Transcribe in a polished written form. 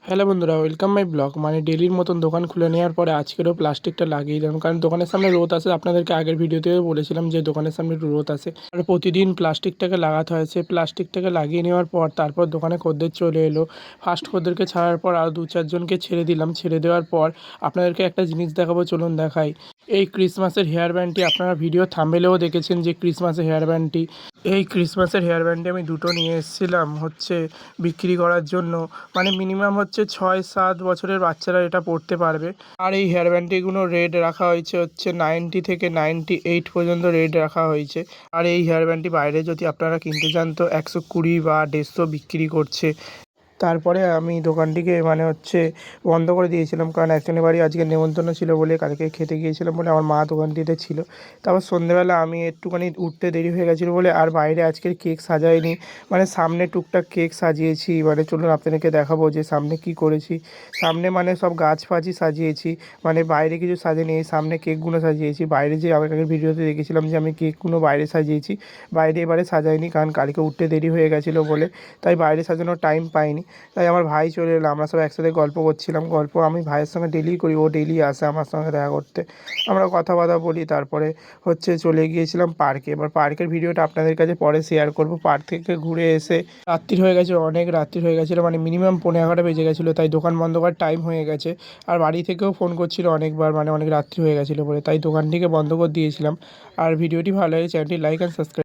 Hello বন্ধুরা, welcome my blog. মানে ডেলির মতন দোকান খুলে নেওয়ার পরে আজকেরও প্লাস্টিকটা লাগিয়ে দিলাম, কারণ দোকানের সামনে রোদ আসে। আপনাদেরকে আগের ভিডিওতেও বলেছিলাম যে দোকানের সামনে একটু রোদ আসে আর প্রতিদিন প্লাস্টিকটাকে লাগাতে হয়। সেই প্লাস্টিকটাকে লাগিয়ে নেওয়ার পর তারপর দোকানে খদ্দের চলে এলো। ফার্স্ট খদ্দেরকে ছাড়ার পর আরও 2-4 জনকে ছেড়ে দিলাম। ছেড়ে দেওয়ার পর আপনাদেরকে একটা জিনিস দেখাবো, চলুন দেখাই। এই ক্রিসমাসের হেয়ার ব্যান্ডটি আপনারা ভিডিও থাম্বনেলেও দেখেছেন যে ক্রিসমাসের হেয়ার ব্যান্ডটি। এই ক্রিসমাসের হেয়ার ব্যান্ডটি আমি দুটো নিয়ে এসেছিলাম বিক্রি করার জন্য। মানে মিনিমাম 6-7 বছরের বাচ্চারা এটা পড়তে পারবে। আর এই হেয়ার ব্যান্ডটিগুলো রেট রাখা হয়েছে 90 থেকে 98 পর্যন্ত রেট রাখা হয়েছে। আর এই হেয়ার ব্যান্ডটি বাইরে যদি আপনারা কিনতে চান তো 120 বা 150 বিক্রি করছে। তারপরে আমি দোকানটিকে বন্ধ করে দিয়েছিলাম, কারণ একজনের বাড়ি আজকে নেমন্তন্ন ছিল বলে কালকে খেতে গিয়েছিলাম বলে আমার মা দোকানটিতে ছিল। তারপর সন্ধ্যেবেলা আমি একটুখানি উঠতে দেরি হয়ে গেছিলো বলে আর বাইরে আজকের কেক সাজাইনি। মানে সামনে টুকটাক কেক সাজিয়েছি। মানে চলুন আপনাদেরকে দেখাবো যে সামনে কি করেছি। সামনে সব গাছ ফাছই সাজিয়েছি, মানে বাইরে কিছু সাজিয়ে এই সামনে কেকগুলো সাজিয়েছি। বাইরে যে আমি আগের ভিডিওতে দেখেছিলাম যে আমি কেকগুলো বাইরে সাজিয়েছি, বাইরে এবারে সাজাইনি, কারণ কালকে উঠতে দেরি হয়ে গেছিলো বলে তাই বাইরে সাজানোর টাইম পাইনি। তাই আমার ভাই চলে এলো, আমরা সব একসাথে গল্প করছিলাম। গল্প আমি ভাইয়ের সঙ্গে ডেলি করি, ও ডেলি আসে আমার সঙ্গে দেখা করতে, আমরা কথা বলি। তারপরে চলে গিয়েছিলাম পার্কে। এবার পার্কের ভিডিওটা আপনাদের কাছে পরে শেয়ার করব। পার্ক থেকে ঘুরে এসে রাত্রির হয়ে গেছে, অনেক রাত্রির হয়ে গেছিলো, মানে মিনিমাম 11:30 বেজে গেছিলো। তাই দোকান বন্ধ করার টাইম হয়ে গেছে। আর বাড়ি থেকেও ফোন করছিল অনেকবার, মানে অনেক রাত্রি হয়ে গেছিলো বলে, তাই দোকানটিকে বন্ধ করে দিয়েছিলাম। আর ভিডিওটি ভালো লাগে চ্যানেলটি লাইক অ্যান্ড সাবস্ক্রাইব।